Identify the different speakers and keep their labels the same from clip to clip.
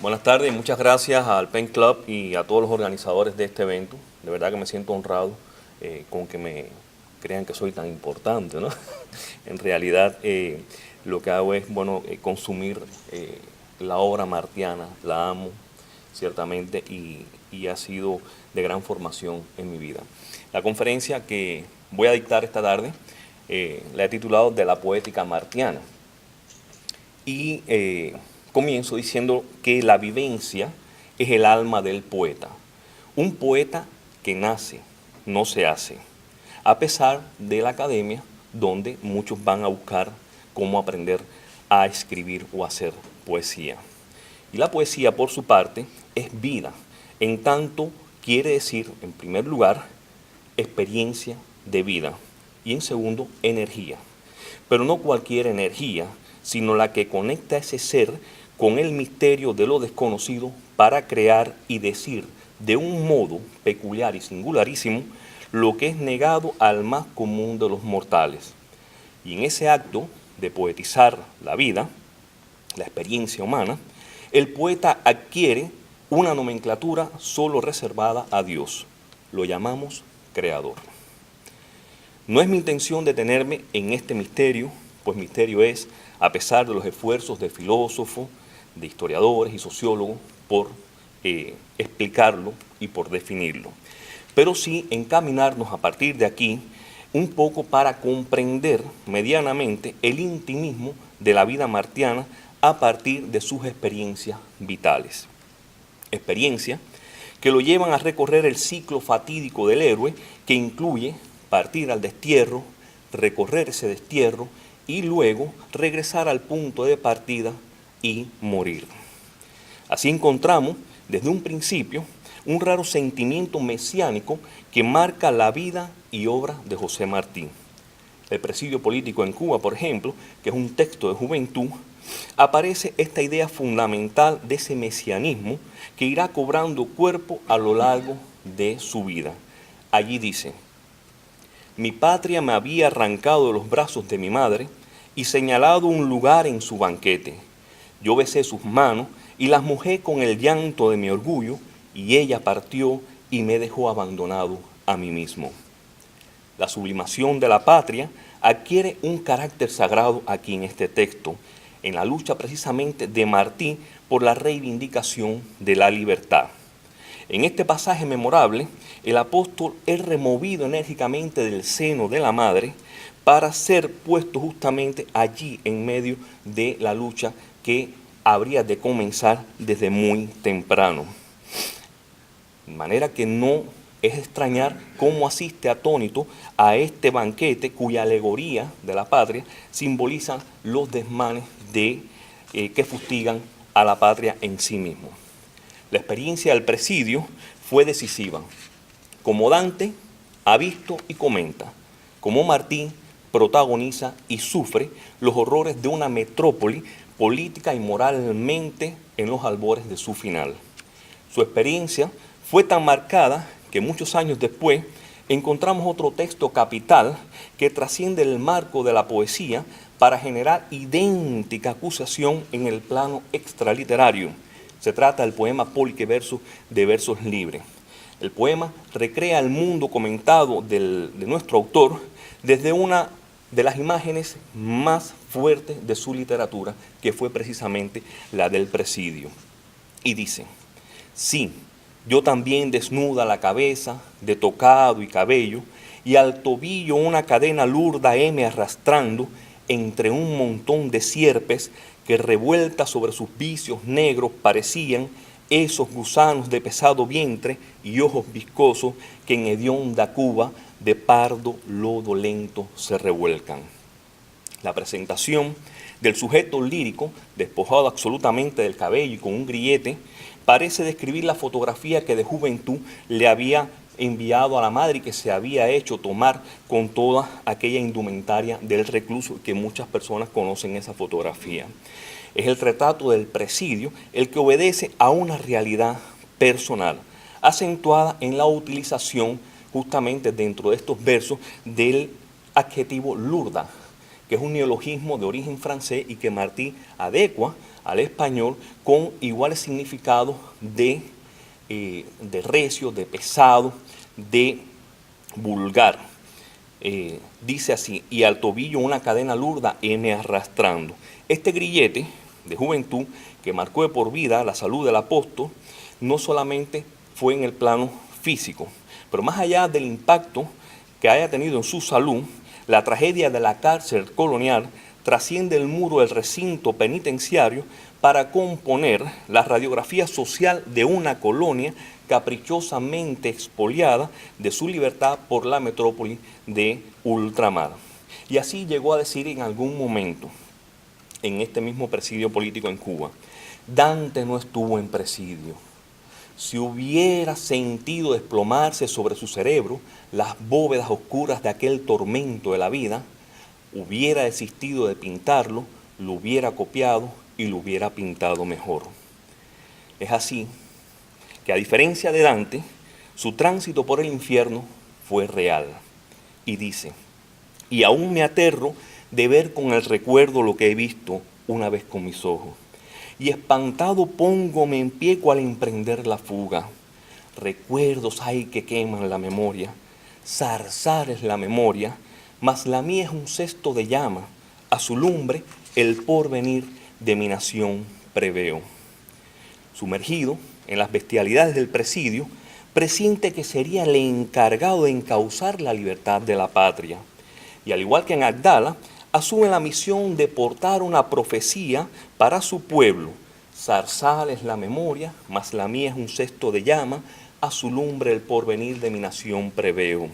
Speaker 1: Buenas tardes y muchas gracias al Pen Club y a todos los organizadores de este evento. De verdad que me siento honrado con que me crean que soy tan importante, ¿no? En realidad lo que hago es, consumir la obra martiana, la amo ciertamente y ha sido de gran formación en mi vida. La conferencia que voy a dictar esta tarde la he titulado De la poética martiana. Y comienzo diciendo que la vivencia es el alma del poeta. Un poeta que nace, no se hace, a pesar de la academia donde muchos van a buscar cómo aprender a escribir o hacer poesía. Y la poesía, por su parte, es vida, en tanto quiere decir, en primer lugar, experiencia de vida y en segundo, energía. Pero no cualquier energía, sino la que conecta a ese ser con el misterio de lo desconocido para crear y decir de un modo peculiar y singularísimo lo que es negado al más común de los mortales. Y en ese acto de poetizar la vida, la experiencia humana, el poeta adquiere una nomenclatura solo reservada a Dios. Lo llamamos creador. No es mi intención detenerme en este misterio, pues misterio es, a pesar de los esfuerzos de filósofos, de historiadores y sociólogos por explicarlo y por definirlo. Pero sí encaminarnos a partir de aquí un poco para comprender medianamente el intimismo de la vida martiana a partir de sus experiencias vitales. Experiencias que lo llevan a recorrer el ciclo fatídico del héroe, que incluye partir al destierro, recorrer ese destierro y luego regresar al punto de partida y morir. Así encontramos desde un principio un raro sentimiento mesiánico que marca la vida y obra de José Martí. El presidio político en Cuba, por ejemplo, que es un texto de juventud, aparece esta idea fundamental de ese mesianismo que irá cobrando cuerpo a lo largo de su vida. Allí dice: mi patria me había arrancado de los brazos de mi madre y señalado un lugar en su banquete. Yo besé sus manos y las mojé con el llanto de mi orgullo, y ella partió y me dejó abandonado a mí mismo. La sublimación de la patria adquiere un carácter sagrado aquí en este texto, en la lucha precisamente de Martí por la reivindicación de la libertad. En este pasaje memorable, el apóstol es removido enérgicamente del seno de la madre para ser puesto justamente allí en medio de la lucha que habría de comenzar desde muy temprano. De manera que no es extrañar cómo asiste atónito a este banquete cuya alegoría de la patria simboliza los desmanes que fustigan a la patria en sí mismo. La experiencia del presidio fue decisiva. Como Dante ha visto y comenta, como Martí protagoniza y sufre los horrores de una metrópoli política y moralmente en los albores de su final. Su experiencia fue tan marcada que muchos años después encontramos otro texto capital que trasciende el marco de la poesía para generar idéntica acusación en el plano extraliterario. Se trata del poema Polque Verso de Versos Libres. El poema recrea el mundo comentado de nuestro autor desde una de las imágenes más fuertes de su literatura, que fue precisamente la del presidio. Y dice: sí, yo también desnuda la cabeza, de tocado y cabello, y al tobillo una cadena lurda heme arrastrando entre un montón de sierpes que revueltas sobre sus vicios negros parecían esos gusanos de pesado vientre y ojos viscosos que en hedionda cuba de pardo lodo lento se revuelcan. La presentación del sujeto lírico, despojado absolutamente del cabello y con un grillete, parece describir la fotografía que de juventud le había enviado a la madre y que se había hecho tomar con toda aquella indumentaria del recluso, que muchas personas conocen esa fotografía. Es el retrato del presidio el que obedece a una realidad personal, acentuada en la utilización justamente dentro de estos versos del adjetivo lourda, que es un neologismo de origen francés y que Martí adecua al español con iguales significados de recio, de pesado, de vulgar. Dice así: y al tobillo una cadena lurda heme arrastrando. Este grillete de juventud que marcó de por vida la salud del apóstol no solamente fue en el plano físico, pero más allá del impacto que haya tenido en su salud, la tragedia de la cárcel colonial trasciende el muro del recinto penitenciario para componer la radiografía social de una colonia caprichosamente expoliada de su libertad por la metrópoli de ultramar. Y así llegó a decir en algún momento, en este mismo presidio político en Cuba: Dante no estuvo en presidio. Si hubiera sentido desplomarse sobre su cerebro las bóvedas oscuras de aquel tormento de la vida, hubiera desistido de pintarlo, lo hubiera copiado y lo hubiera pintado mejor. Es así que, a diferencia de Dante, su tránsito por el infierno fue real. Y dice: y aún me aterro de ver con el recuerdo lo que he visto una vez con mis ojos. Y espantado póngome en pie cual emprender la fuga. Recuerdos hay que queman la memoria, zarzar es la memoria, mas la mía es un cesto de llama, a su lumbre el porvenir de mi nación preveo. Sumergido en las bestialidades del presidio, presiente que sería el encargado de encauzar la libertad de la patria. Y al igual que en Agdala, asume la misión de portar una profecía para su pueblo. Zarzal es la memoria, mas la mía es un cesto de llama, a su lumbre el porvenir de mi nación preveo.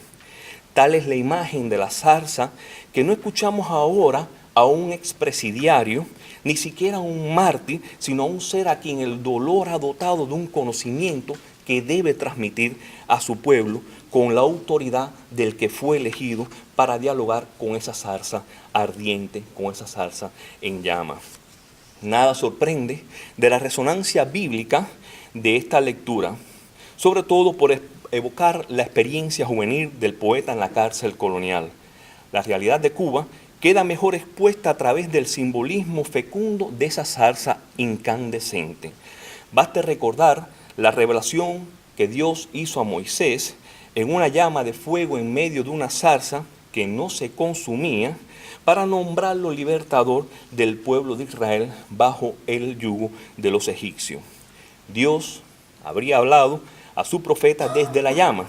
Speaker 1: Tal es la imagen de la zarza que no escuchamos ahora a un expresidiario, ni siquiera a un mártir, sino a un ser a quien el dolor ha dotado de un conocimiento que debe transmitir a su pueblo con la autoridad del que fue elegido para dialogar con esa zarza ardiente, con esa zarza en llamas. Nada sorprende de la resonancia bíblica de esta lectura, sobre todo por evocar la experiencia juvenil del poeta en la cárcel colonial. La realidad de Cuba queda mejor expuesta a través del simbolismo fecundo de esa zarza incandescente. Baste recordar la revelación que Dios hizo a Moisés en una llama de fuego en medio de una zarza que no se consumía, para nombrarlo libertador del pueblo de Israel bajo el yugo de los egipcios. Dios habría hablado a su profeta desde la llama,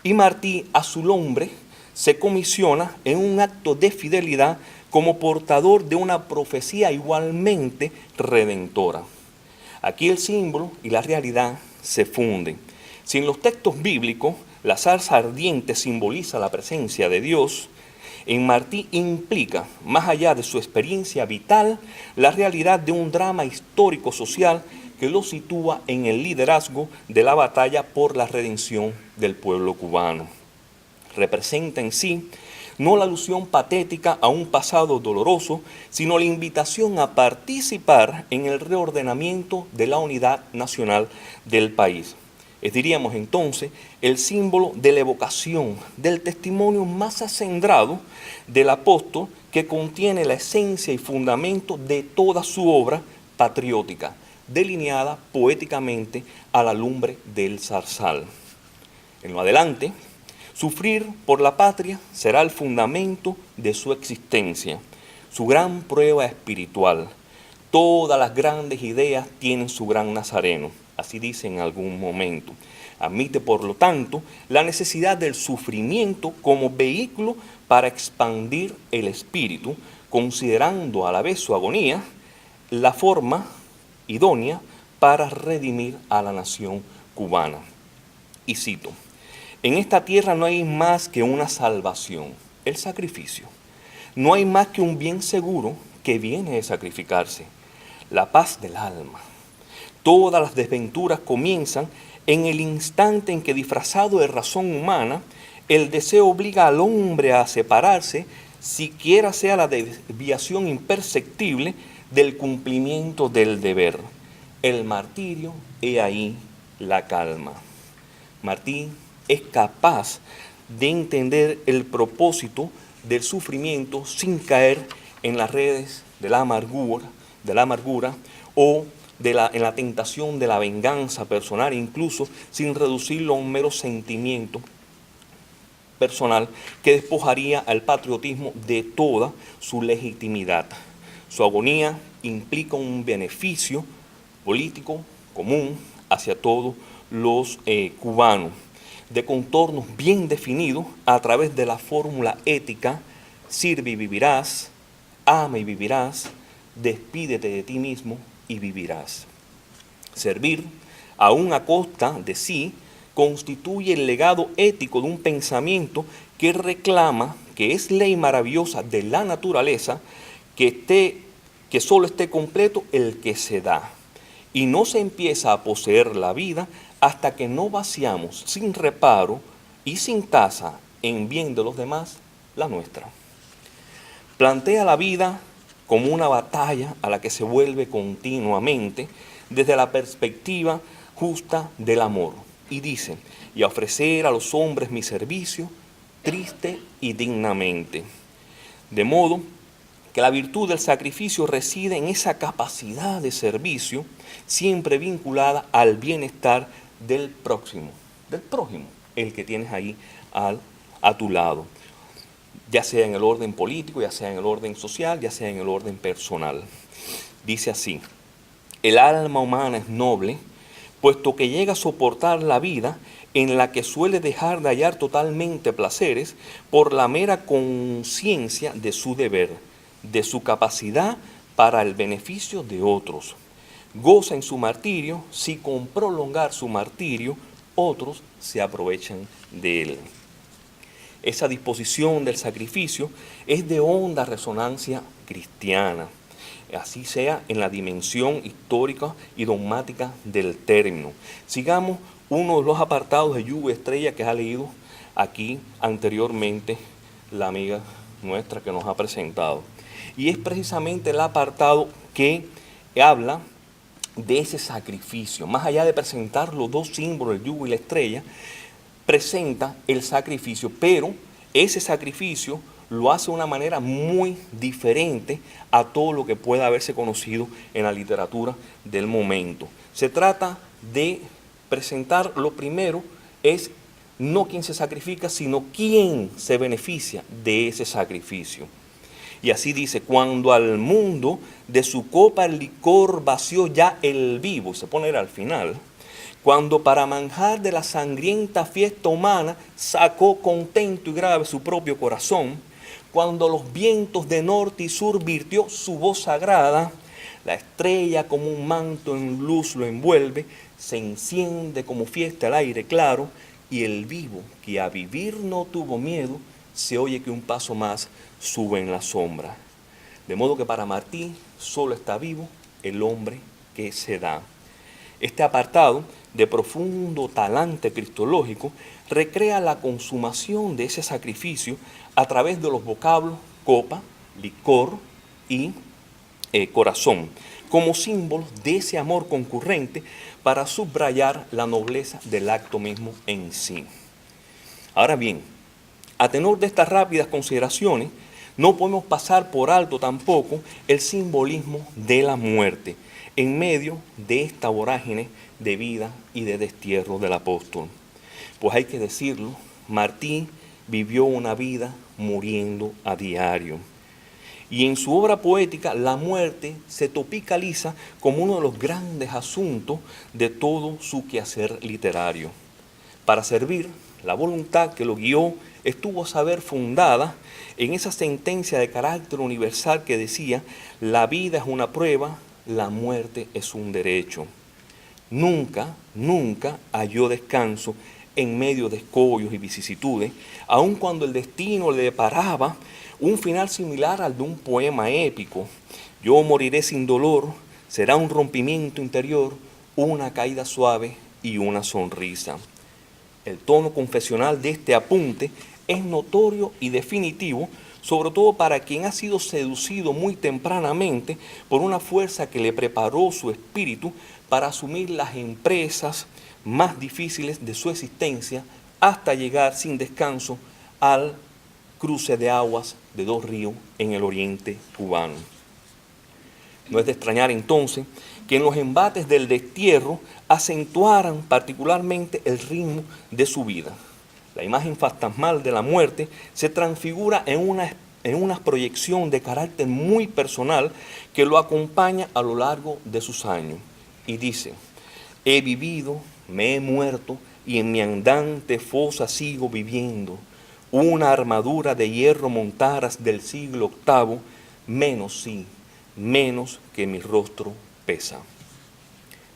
Speaker 1: y Martí, a su nombre, se comisiona en un acto de fidelidad como portador de una profecía igualmente redentora. Aquí el símbolo y la realidad se funden. Si en los textos bíblicos la zarza ardiente simboliza la presencia de Dios, en Martí implica, más allá de su experiencia vital, la realidad de un drama histórico-social que lo sitúa en el liderazgo de la batalla por la redención del pueblo cubano. Representa en sí no la alusión patética a un pasado doloroso, sino la invitación a participar en el reordenamiento de la unidad nacional del país. Diríamos entonces el símbolo de la evocación, del testimonio más acendrado del apóstol, que contiene la esencia y fundamento de toda su obra patriótica, delineada poéticamente a la lumbre del zarzal. En lo adelante, sufrir por la patria será el fundamento de su existencia, su gran prueba espiritual. Todas las grandes ideas tienen su gran nazareno, así dice en algún momento. Admite, por lo tanto, la necesidad del sufrimiento como vehículo para expandir el espíritu, considerando a la vez su agonía la forma idónea para redimir a la nación cubana. Y cito: en esta tierra no hay más que una salvación, el sacrificio. No hay más que un bien seguro que viene de sacrificarse, la paz del alma. Todas las desventuras comienzan en el instante en que, disfrazado de razón humana, el deseo obliga al hombre a separarse, siquiera sea la desviación imperceptible del cumplimiento del deber. El martirio, he ahí la calma. Martí es capaz de entender el propósito del sufrimiento sin caer en las redes de la amargura o en la tentación de la venganza personal, incluso sin reducirlo a un mero sentimiento personal que despojaría al patriotismo de toda su legitimidad. Su agonía implica un beneficio político común hacia todos los cubanos, de contornos bien definidos a través de la fórmula ética: sirve y vivirás, ama y vivirás, despídete de ti mismo y vivirás. Servir, aún a costa de sí, constituye el legado ético de un pensamiento que reclama que es ley maravillosa de la naturaleza que solo esté completo el que se da, y no se empieza a poseer la vida hasta que no vaciamos sin reparo y sin tasa en bien de los demás la nuestra. Plantea la vida como una batalla a la que se vuelve continuamente desde la perspectiva justa del amor, y dice: y a ofrecer a los hombres mi servicio, triste y dignamente. De modo que la virtud del sacrificio reside en esa capacidad de servicio, siempre vinculada al bienestar del prójimo, el que tienes ahí a tu lado, ya sea en el orden político, ya sea en el orden social, ya sea en el orden personal. Dice así: el alma humana es noble, puesto que llega a soportar la vida en la que suele dejar de hallar totalmente placeres por la mera conciencia de su deber, de su capacidad para el beneficio de otros. Goza en su martirio si con prolongar su martirio otros se aprovechan de él. Esa disposición del sacrificio es de honda resonancia cristiana, así sea en la dimensión histórica y dogmática del término. Sigamos uno de los apartados de Lluvia Estrella que ha leído aquí anteriormente la amiga nuestra que nos ha presentado. Y es precisamente el apartado que habla de ese sacrificio. Más allá de presentar los dos símbolos, el yugo y la estrella, presenta el sacrificio, pero ese sacrificio lo hace de una manera muy diferente a todo lo que pueda haberse conocido en la literatura del momento. Se trata de presentar, lo primero es no quién se sacrifica, sino quién se beneficia de ese sacrificio. Y así dice: cuando al mundo de su copa el licor vació ya el vivo, se pone al final, cuando para manjar de la sangrienta fiesta humana sacó contento y grave su propio corazón, cuando los vientos de norte y sur virtió su voz sagrada, la estrella como un manto en luz lo envuelve, se enciende como fiesta el aire claro, y el vivo que a vivir no tuvo miedo, se oye que un paso más sube en la sombra. De modo que para Martí solo está vivo el hombre que se da. Este apartado, de profundo talante cristológico, recrea la consumación de ese sacrificio a través de los vocablos copa, licor y corazón, como símbolos de ese amor concurrente para subrayar la nobleza del acto mismo en sí. Ahora bien, a tenor de estas rápidas consideraciones, no podemos pasar por alto tampoco el simbolismo de la muerte en medio de esta vorágine de vida y de destierro del apóstol. Pues hay que decirlo, Martí vivió una vida muriendo a diario. Y en su obra poética, la muerte se topicaliza como uno de los grandes asuntos de todo su quehacer literario. Para servir, la voluntad que lo guió estuvo a saber fundada en esa sentencia de carácter universal que decía: la vida es una prueba, la muerte es un derecho. Nunca, nunca halló descanso en medio de escollos y vicisitudes, aun cuando el destino le deparaba un final similar al de un poema épico. Yo moriré sin dolor, será un rompimiento interior, una caída suave y una sonrisa. El tono confesional de este apunte es notorio y definitivo, sobre todo para quien ha sido seducido muy tempranamente por una fuerza que le preparó su espíritu para asumir las empresas más difíciles de su existencia hasta llegar sin descanso al cruce de aguas de dos ríos en el oriente cubano. No es de extrañar entonces que en los embates del destierro acentuaran particularmente el ritmo de su vida. La imagen fantasmal de la muerte se transfigura en una proyección de carácter muy personal que lo acompaña a lo largo de sus años. Y dice: he vivido, me he muerto, y en mi andante fosa sigo viviendo. Una armadura de hierro montaras del siglo VIII, menos sí, menos que mi rostro pesa.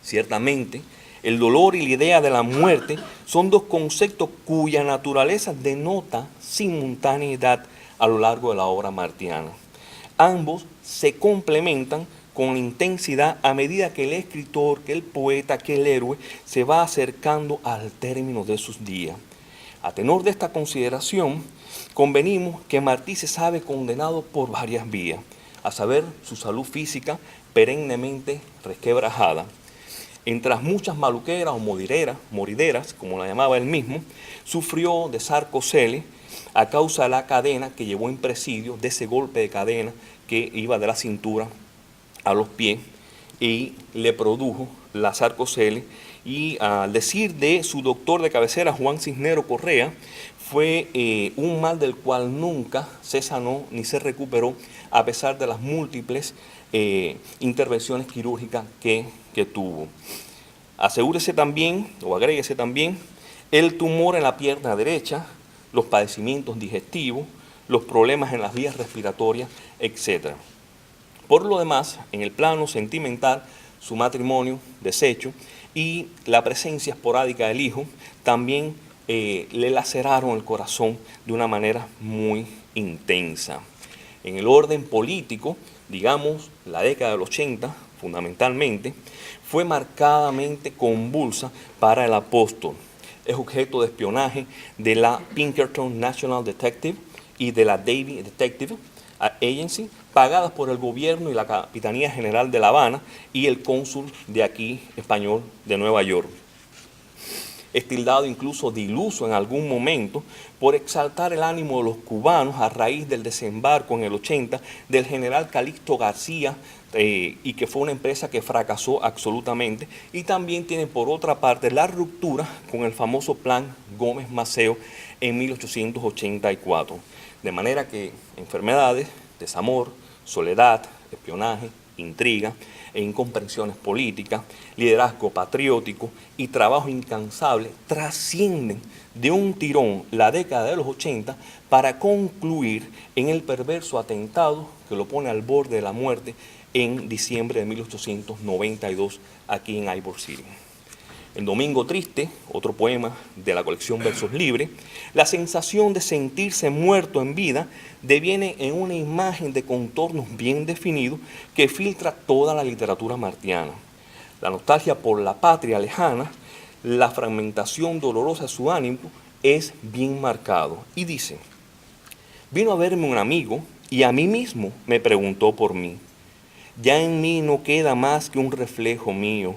Speaker 1: Ciertamente, el dolor y la idea de la muerte son dos conceptos cuya naturaleza denota simultaneidad a lo largo de la obra martiana. Ambos se complementan con intensidad a medida que el escritor, que el poeta, que el héroe se va acercando al término de sus días. A tenor de esta consideración, convenimos que Martí se sabe condenado por varias vías, a saber, su salud física perennemente resquebrajada. Entre las muchas maluqueras o morideras, como la llamaba él mismo, sufrió de sarcocele a causa de la cadena que llevó en presidio, de ese golpe de cadena que iba de la cintura a los pies y le produjo la sarcocele. Y al decir de su doctor de cabecera, Juan Cisnero Correa, fue un mal del cual nunca se sanó ni se recuperó a pesar de las múltiples intervenciones quirúrgicas que tuvo. Asegúrese también, o agréguese también, el tumor en la pierna derecha, los padecimientos digestivos, los problemas en las vías respiratorias, etc. Por lo demás, en el plano sentimental, su matrimonio deshecho y la presencia esporádica del hijo también le laceraron el corazón de una manera muy intensa. En el orden político, digamos, la década del 80, fundamentalmente, fue marcadamente convulsa para el apóstol. Es objeto de espionaje de la Pinkerton National Detective y de la Davie Detective Agency, pagadas por el gobierno y la Capitanía General de La Habana y el cónsul de aquí español de Nueva York. Es tildado incluso de iluso en algún momento por exaltar el ánimo de los cubanos a raíz del desembarco en el 80 del general Calixto García, y que fue una empresa que fracasó absolutamente, y también tiene por otra parte la ruptura con el famoso plan Gómez Maceo en 1884. De manera que enfermedades, desamor, soledad, espionaje, intriga e incomprensiones políticas, liderazgo patriótico y trabajo incansable trascienden de un tirón la década de los 80 para concluir en el perverso atentado que lo pone al borde de la muerte en diciembre de 1892 aquí en Ybor City. El Domingo Triste, otro poema de la colección Versos Libres, la sensación de sentirse muerto en vida deviene en una imagen de contornos bien definidos que filtra toda la literatura martiana. La nostalgia por la patria lejana, la fragmentación dolorosa de su ánimo es bien marcado. Y dice: vino a verme un amigo y a mí mismo me preguntó por mí. Ya en mí no queda más que un reflejo mío,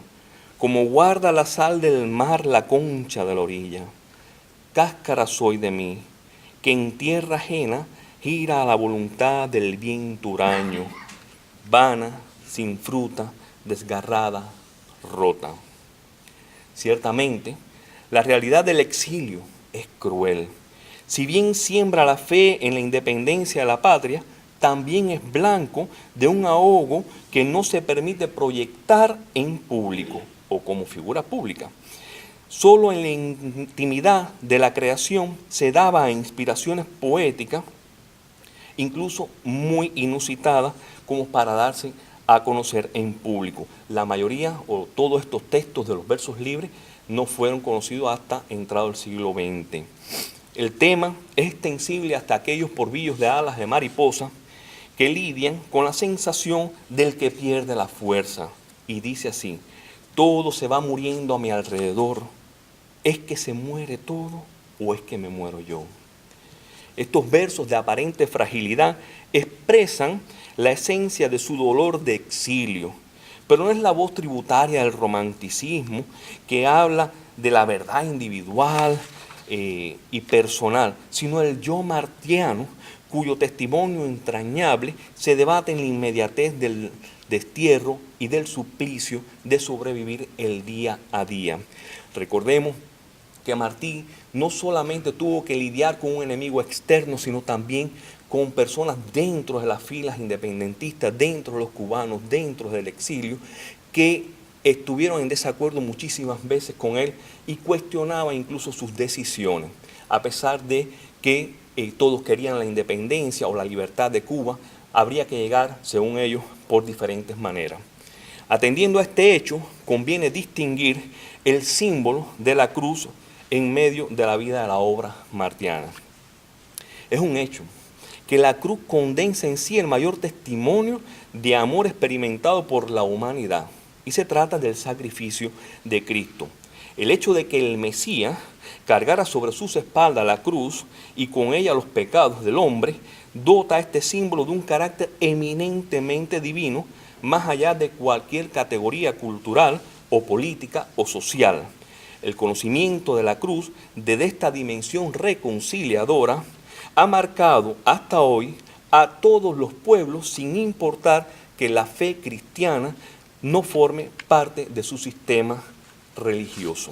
Speaker 1: como guarda la sal del mar la concha de la orilla. Cáscara soy de mí, que en tierra ajena gira a la voluntad del viento huraño, vana, sin fruta, desgarrada, rota. Ciertamente, la realidad del exilio es cruel. Si bien siembra la fe en la independencia de la patria, también es blanco de un ahogo que no se permite proyectar en público o como figura pública. Solo en la intimidad de la creación se daba a inspiraciones poéticas, incluso muy inusitadas, como para darse a conocer en público. La mayoría o todos estos textos de los versos libres no fueron conocidos hasta entrado el siglo XX. El tema es extensible hasta aquellos porvillos de alas de mariposa que lidian con la sensación del que pierde la fuerza. Y dice así: todo se va muriendo a mi alrededor. ¿Es que se muere todo o es que me muero yo? Estos versos de aparente fragilidad expresan la esencia de su dolor de exilio, pero no es la voz tributaria del romanticismo que habla de la verdad individual y personal, sino el yo martiano, cuyo testimonio entrañable se debate en la inmediatez del destierro y del suplicio de sobrevivir el día a día. Recordemos que Martí no solamente tuvo que lidiar con un enemigo externo, sino también con personas dentro de las filas independentistas, dentro de los cubanos, dentro del exilio, que estuvieron en desacuerdo muchísimas veces con él y cuestionaban incluso sus decisiones, a pesar de que todos querían la independencia o la libertad de Cuba. Habría que llegar, según ellos, por diferentes maneras. Atendiendo a este hecho, conviene distinguir el símbolo de la cruz en medio de la vida de la obra martiana. Es un hecho que la cruz condensa en sí el mayor testimonio de amor experimentado por la humanidad, y se trata del sacrificio de Cristo. El hecho de que el Mesías cargara sobre sus espaldas la cruz y con ella los pecados del hombre, dota a este símbolo de un carácter eminentemente divino, más allá de cualquier categoría cultural o política o social. El conocimiento de la cruz, desde esta dimensión reconciliadora, ha marcado hasta hoy a todos los pueblos, sin importar que la fe cristiana no forme parte de su sistema religioso.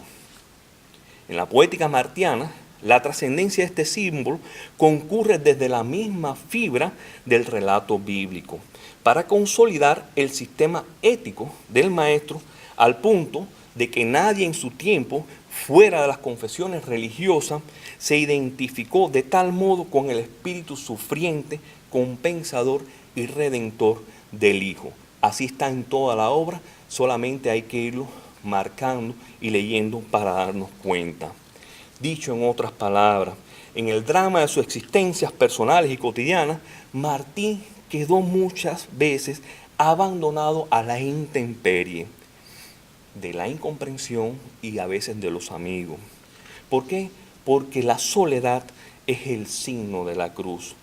Speaker 1: En la poética martiana, la trascendencia de este símbolo concurre desde la misma fibra del relato bíblico, para consolidar el sistema ético del maestro, al punto de que nadie en su tiempo, fuera de las confesiones religiosas, se identificó de tal modo con el espíritu sufriente, compensador y redentor del Hijo. Así está en toda la obra, solamente hay que irlo marcando y leyendo para darnos cuenta. Dicho en otras palabras, en el drama de sus existencias personales y cotidianas, Martí quedó muchas veces abandonado a la intemperie de la incomprensión y a veces de los amigos. ¿Por qué? Porque la soledad es el signo de la cruz.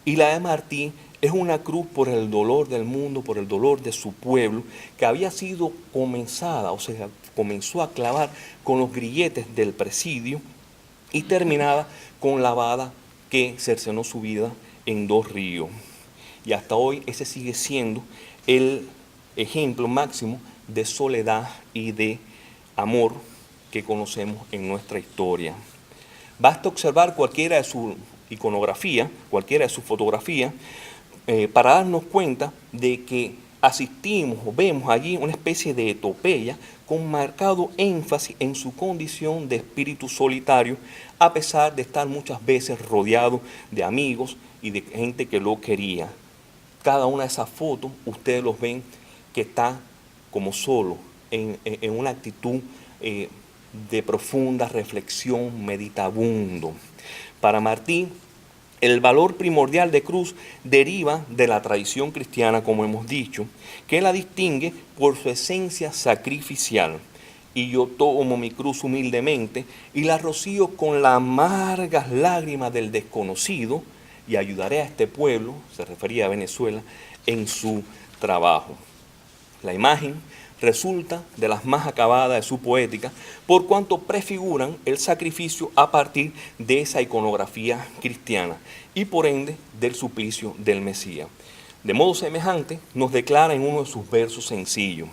Speaker 1: Y la de Martí es una cruz por el dolor del mundo, por el dolor de su pueblo, que había sido comenzada, o sea, comenzó a clavar con los grilletes del presidio y terminada con la vara que cercenó su vida en 2 ríos. Y hasta hoy ese sigue siendo el ejemplo máximo de soledad y de amor que conocemos en nuestra historia. Basta observar cualquiera de su iconografía, cualquiera de sus fotografías, para darnos cuenta de que asistimos o vemos allí una especie de epopeya con marcado énfasis en su condición de espíritu solitario, a pesar de estar muchas veces rodeado de amigos y de gente que lo quería. Cada una de esas fotos, ustedes los ven que está como solo, en una actitud de profunda reflexión, meditabundo. Para Martí, el valor primordial de cruz deriva de la tradición cristiana, como hemos dicho, que la distingue por su esencia sacrificial. Y yo tomo mi cruz humildemente y la rocío con las amargas lágrimas del desconocido y ayudaré a este pueblo, se refería a Venezuela, en su trabajo. La imagen resulta de las más acabadas de su poética, por cuanto prefiguran el sacrificio a partir de esa iconografía cristiana y por ende del suplicio del Mesías. De modo semejante nos declara en uno de sus versos sencillos: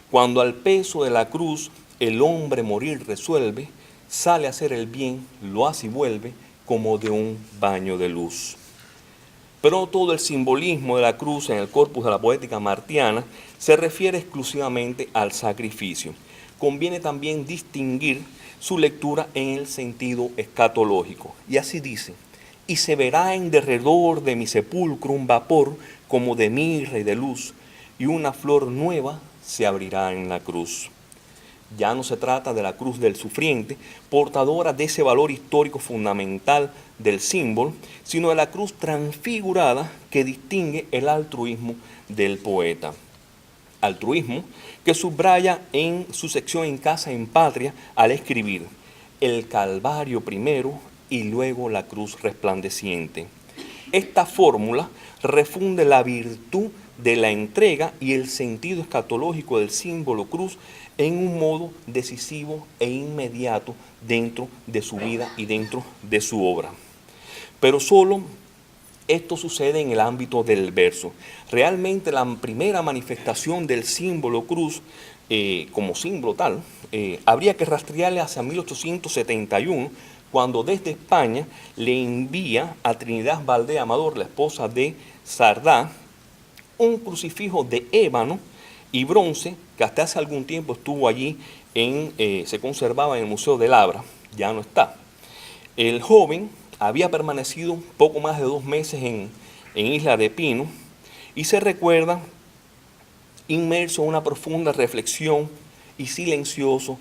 Speaker 1: cuando al peso de la cruz el hombre morir resuelve, sale a hacer el bien, lo hace y vuelve, como de un baño de luz. Pero todo el simbolismo de la cruz en el corpus de la poética martiana se refiere exclusivamente al sacrificio. Conviene también distinguir su lectura en el sentido escatológico. Y así dice: y se verá en derredor de mi sepulcro un vapor como de mirra y de luz, y una flor nueva se abrirá en la cruz. Ya no se trata de la cruz del sufriente, portadora de ese valor histórico fundamental del símbolo, sino de la cruz transfigurada que distingue el altruismo del poeta. Altruismo que subraya en su sección En casa, en patria, al escribir: el Calvario primero y luego la cruz resplandeciente. Esta fórmula refunde la virtud de la entrega y el sentido escatológico del símbolo cruz en un modo decisivo e inmediato dentro de su vida y dentro de su obra. Pero solo esto sucede en el ámbito del verso. Realmente la primera manifestación del símbolo cruz como símbolo tal, habría que rastrearle hacia 1871, cuando desde España le envía a Trinidad Valdés Amador, la esposa de Sardá, un crucifijo de ébano y bronce que hasta hace algún tiempo estuvo allí, se conservaba en el Museo de Labra, ya no está. El joven había permanecido poco más de 2 meses en Isla de Pino y se recuerda inmerso en una profunda reflexión y silencioso,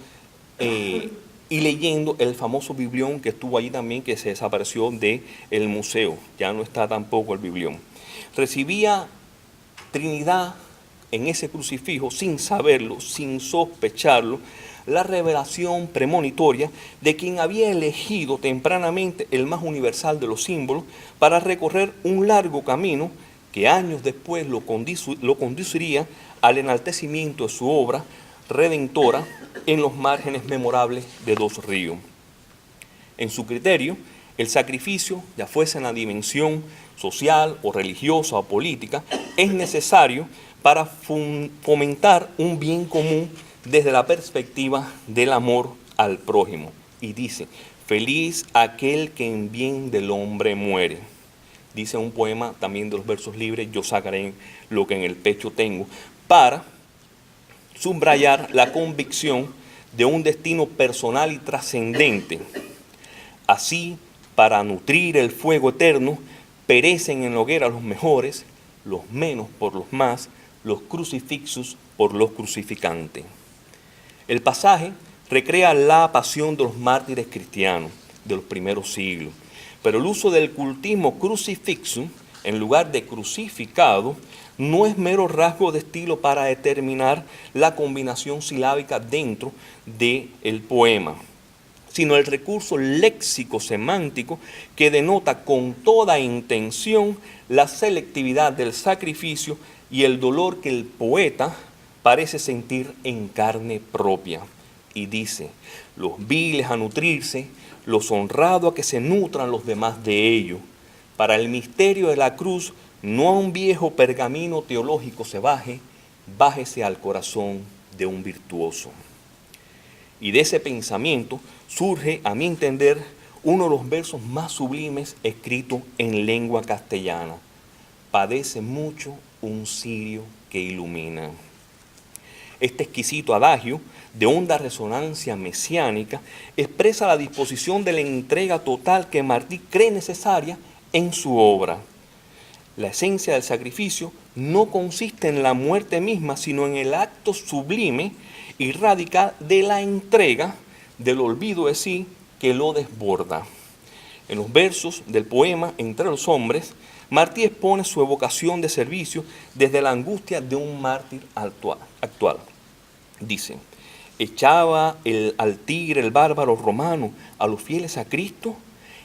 Speaker 1: y leyendo el famoso biblión que estuvo allí también, que se desapareció del museo, ya no está tampoco el biblión. Recibía Trinidad en ese crucifijo, sin saberlo, sin sospecharlo, la revelación premonitoria de quien había elegido tempranamente el más universal de los símbolos para recorrer un largo camino que años después lo conduciría al enaltecimiento de su obra redentora en los márgenes memorables de 2 ríos. En su criterio, el sacrificio, ya fuese en la dimensión social o religiosa o política, es necesario para fomentar un bien común desde la perspectiva del amor al prójimo. Y dice, feliz aquel que en bien del hombre muere. Dice un poema también de los versos libres, yo sacaré lo que en el pecho tengo, para subrayar la convicción de un destino personal y trascendente. Así, para nutrir el fuego eterno, perecen en la hoguera los mejores, los menos por los más, los crucifixos por los crucificantes. El pasaje recrea la pasión de los mártires cristianos de los primeros siglos, pero el uso del cultismo crucifixum en lugar de crucificado no es mero rasgo de estilo para determinar la combinación silábica dentro del poema, sino el recurso léxico-semántico que denota con toda intención la selectividad del sacrificio y el dolor que el poeta parece sentir en carne propia. Y dice, los viles a nutrirse, los honrados a que se nutran los demás de ellos. Para el misterio de la cruz, no a un viejo pergamino teológico se bájese al corazón de un virtuoso. Y de ese pensamiento surge, a mi entender, uno de los versos más sublimes escritos en lengua castellana. Padece mucho un cirio que ilumina. Este exquisito adagio, de honda resonancia mesiánica, expresa la disposición de la entrega total que Martí cree necesaria en su obra. La esencia del sacrificio no consiste en la muerte misma, sino en el acto sublime y radical de la entrega, del olvido de sí que lo desborda. En los versos del poema Entre los hombres, Martí expone su evocación de servicio desde la angustia de un mártir actual. Dice, echaba al tigre el bárbaro romano a los fieles a Cristo,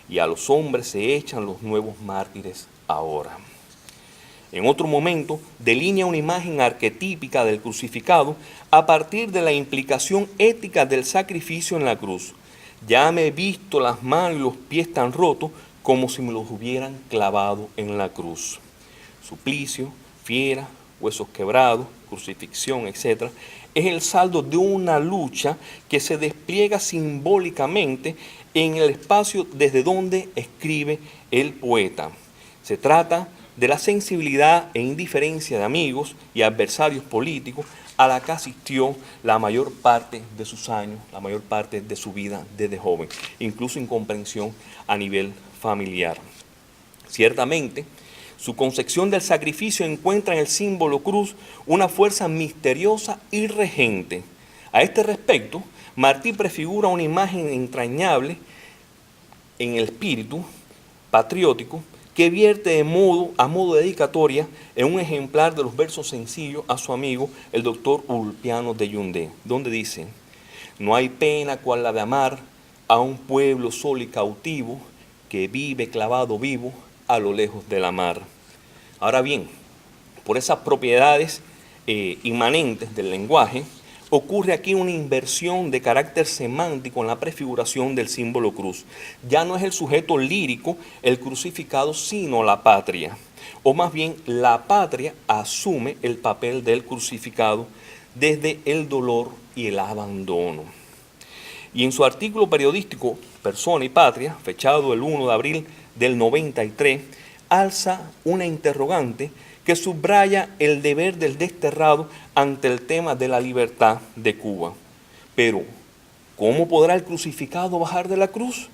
Speaker 1: y a los hombres se echan los nuevos mártires ahora. En otro momento, delinea una imagen arquetípica del crucificado a partir de la implicación ética del sacrificio en la cruz. Ya me he visto las manos y los pies tan rotos como si me los hubieran clavado en la cruz. Suplicio, fiera, huesos quebrados, crucifixión, etc., es el saldo de una lucha que se despliega simbólicamente en el espacio desde donde escribe el poeta. Se trata de la sensibilidad e indiferencia de amigos y adversarios políticos a la que asistió la mayor parte de sus años, la mayor parte de su vida desde joven, incluso incomprensión a nivel familiar. Ciertamente, su concepción del sacrificio encuentra en el símbolo cruz una fuerza misteriosa y regente. A este respecto, Martí prefigura una imagen entrañable en el espíritu patriótico que vierte a modo de dedicatoria en un ejemplar de los versos sencillos a su amigo, el doctor Ulpiano de Yundé, donde dice, no hay pena cual la de amar a un pueblo solo y cautivo que vive clavado vivo a lo lejos de la mar. Ahora bien, por esas propiedades inmanentes del lenguaje, ocurre aquí una inversión de carácter semántico en la prefiguración del símbolo cruz. Ya no es el sujeto lírico, el crucificado, sino la patria. O más bien, la patria asume el papel del crucificado desde el dolor y el abandono. Y en su artículo periodístico Persona y Patria, fechado el 1 de abril del 93, alza una interrogante que subraya el deber del desterrado ante el tema de la libertad de Cuba. Pero, ¿cómo podrá el crucificado bajar de la cruz?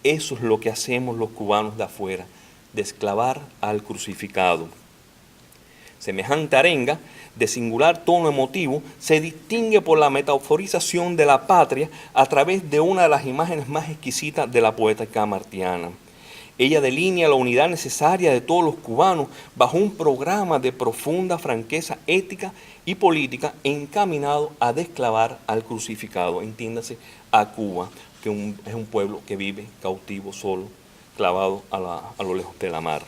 Speaker 1: Eso es lo que hacemos los cubanos de afuera, desclavar al crucificado. Semejante arenga, de singular tono emotivo, se distingue por la metaforización de la patria a través de una de las imágenes más exquisitas de la poética martiana. Ella delinea la unidad necesaria de todos los cubanos bajo un programa de profunda franqueza ética y política encaminado a desclavar al crucificado, entiéndase, a Cuba, que es un pueblo que vive cautivo, solo, clavado a lo lejos de la mar.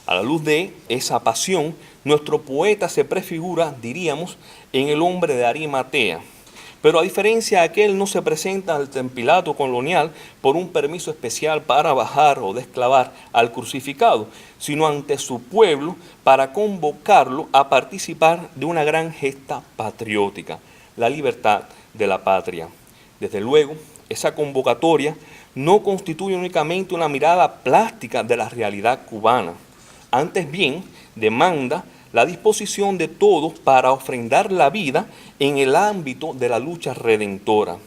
Speaker 1: A la luz de esa pasión, nuestro poeta se prefigura, diríamos, en el hombre de Arimatea. Pero a diferencia de aquel, no se presenta ante el Pilato colonial por un permiso especial para bajar o desclavar al crucificado, sino ante su pueblo para convocarlo a participar de una gran gesta patriótica, la libertad de la patria. Desde luego, esa convocatoria no constituye únicamente una mirada plástica de la realidad cubana. Antes bien, demanda la disposición de todos para ofrendar la vida en el ámbito de la lucha redentora.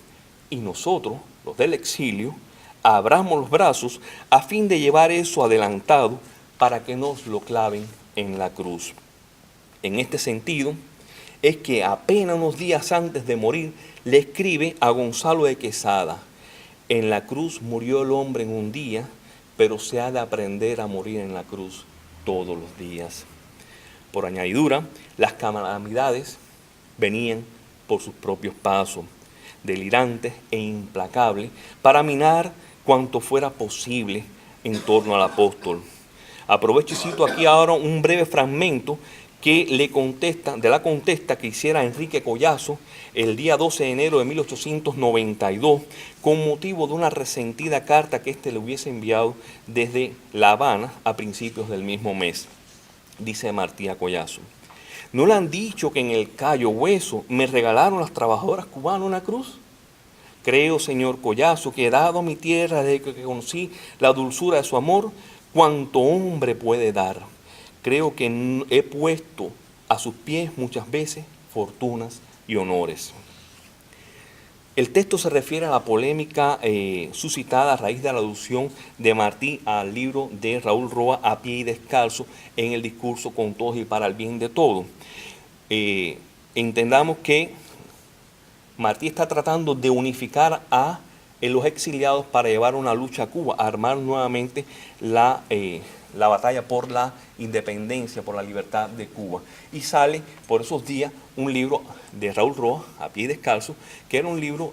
Speaker 1: Y nosotros, los del exilio, abramos los brazos a fin de llevar eso adelantado para que nos lo claven en la cruz. En este sentido, es que apenas unos días antes de morir, le escribe a Gonzalo de Quesada: en la cruz murió el hombre en un día, pero se ha de aprender a morir en la cruz todos los días. Por añadidura, las calamidades venían por sus propios pasos, delirantes e implacables, para minar cuanto fuera posible en torno al apóstol. Aprovecho y cito aquí ahora un breve fragmento que le contesta, de la contesta que hiciera Enrique Collazo el día 12 de enero de 1892, con motivo de una resentida carta que éste le hubiese enviado desde La Habana a principios del mismo mes. Dice Martí a Collazo: ¿no le han dicho que en el Cayo Hueso me regalaron las trabajadoras cubanas una cruz? Creo, señor Collazo, que he dado a mi tierra desde que conocí la dulzura de su amor, cuanto hombre puede dar. Creo que he puesto a sus pies muchas veces fortunas y honores. El texto se refiere a la polémica suscitada a raíz de la alusión de Martí al libro de Raúl Roa, A pie y descalzo, en el discurso Con todos y para el bien de todos. Entendamos que Martí está tratando de unificar a los exiliados para llevar una lucha a Cuba, a armar nuevamente la batalla por la independencia, por la libertad de Cuba. Y sale por esos días un libro de Raúl Roa, A pie y descalzo, que era un libro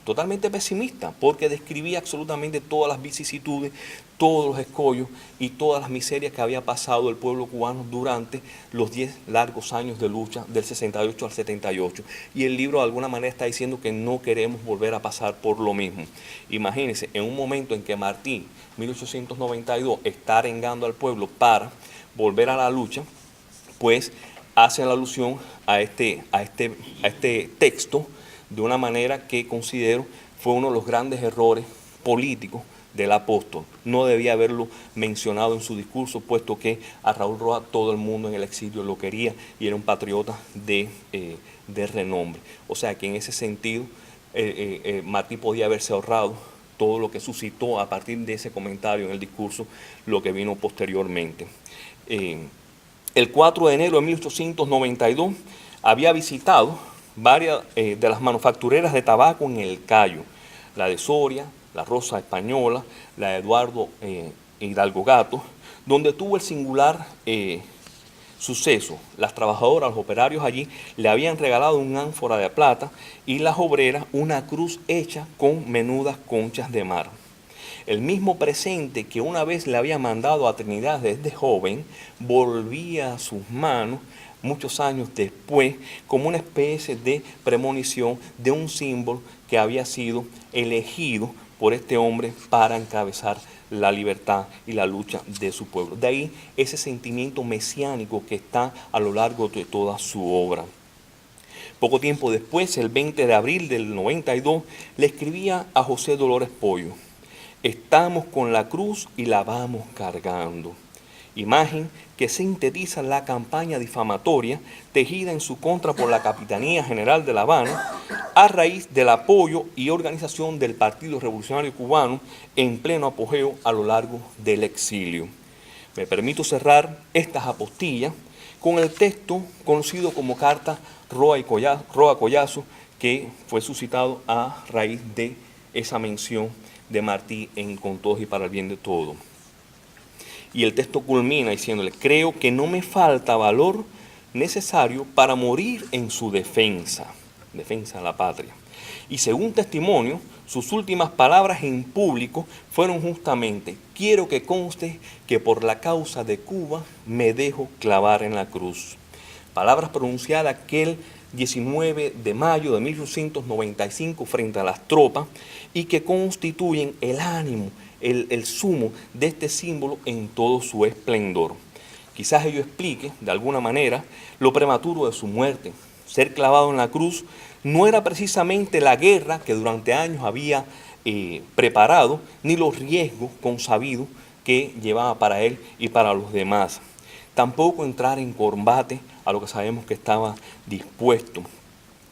Speaker 1: totalmente pesimista, porque describía absolutamente todas las vicisitudes, todos los escollos y todas las miserias que había pasado el pueblo cubano durante los 10 largos años de lucha del 68 al 78. Y el libro de alguna manera está diciendo que no queremos volver a pasar por lo mismo. Imagínense, en un momento en que Martí, 1892, está arengando al pueblo para volver a la lucha, pues hace la alusión a este texto de una manera que considero fue uno de los grandes errores políticos del apóstol. No debía haberlo mencionado en su discurso, puesto que a Raúl Roa todo el mundo en el exilio lo quería y era un patriota de renombre. O sea que en ese sentido Martí podía haberse ahorrado todo lo que suscitó a partir de ese comentario en el discurso, lo que vino posteriormente. El 4 de enero de 1892 había visitado varias de las manufactureras de tabaco en el Cayo, la de Soria, la Rosa Española, la de Eduardo Hidalgo Gato, donde tuvo el singular suceso. Las trabajadoras, los operarios allí, le habían regalado un ánfora de plata y las obreras una cruz hecha con menudas conchas de mar. El mismo presente que una vez le había mandado a Trinidad desde joven, volvía a sus manos muchos años después, como una especie de premonición de un símbolo que había sido elegido por este hombre para encabezar la libertad y la lucha de su pueblo. De ahí ese sentimiento mesiánico que está a lo largo de toda su obra. Poco tiempo después, el 20 de abril del 92, le escribía a José Dolores Pollo: estamos con la cruz y la vamos cargando. Imagen que sintetiza la campaña difamatoria tejida en su contra por la Capitanía General de La Habana a raíz del apoyo y organización del Partido Revolucionario Cubano en pleno apogeo a lo largo del exilio. Me permito cerrar estas apostillas con el texto conocido como Carta Roa Collazo, que fue suscitado a raíz de esa mención de Martí en Con Todos y para el bien de todos. Y el texto culmina diciéndole: creo que no me falta valor necesario para morir en su defensa de la patria. Y según testimonio, sus últimas palabras en público fueron justamente: quiero que conste que por la causa de Cuba me dejo clavar en la cruz. Palabras pronunciadas aquel 19 de mayo de 1895 frente a las tropas y que constituyen el ánimo, el sumo de este símbolo en todo su esplendor. Quizás ello explique, de alguna manera, lo prematuro de su muerte. Ser clavado en la cruz no era precisamente la guerra que durante años había preparado, ni los riesgos consabidos que llevaba para él y para los demás. Tampoco entrar en combate a lo que sabemos que estaba dispuesto.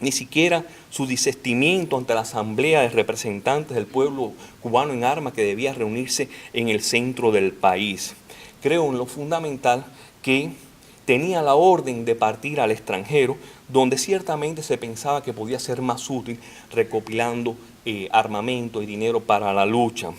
Speaker 1: Ni siquiera su desistimiento ante la asamblea de representantes del pueblo cubano en armas que debía reunirse en el centro del país. Creo en lo fundamental que tenía la orden de partir al extranjero, donde ciertamente se pensaba que podía ser más útil recopilando armamento y dinero para la lucha.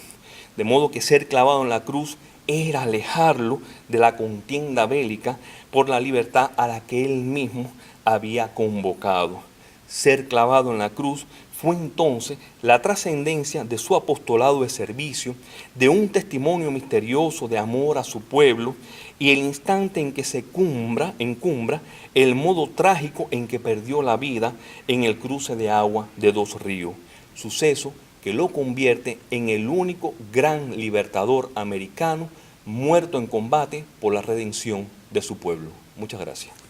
Speaker 1: De modo que ser clavado en la cruz era alejarlo de la contienda bélica por la libertad a la que él mismo había convocado. Ser clavado en la cruz fue entonces la trascendencia de su apostolado de servicio, de un testimonio misterioso de amor a su pueblo y el instante en que se encumbra el modo trágico en que perdió la vida en el cruce de agua de dos ríos, suceso que lo convierte en el único gran libertador americano muerto en combate por la redención de su pueblo. Muchas gracias.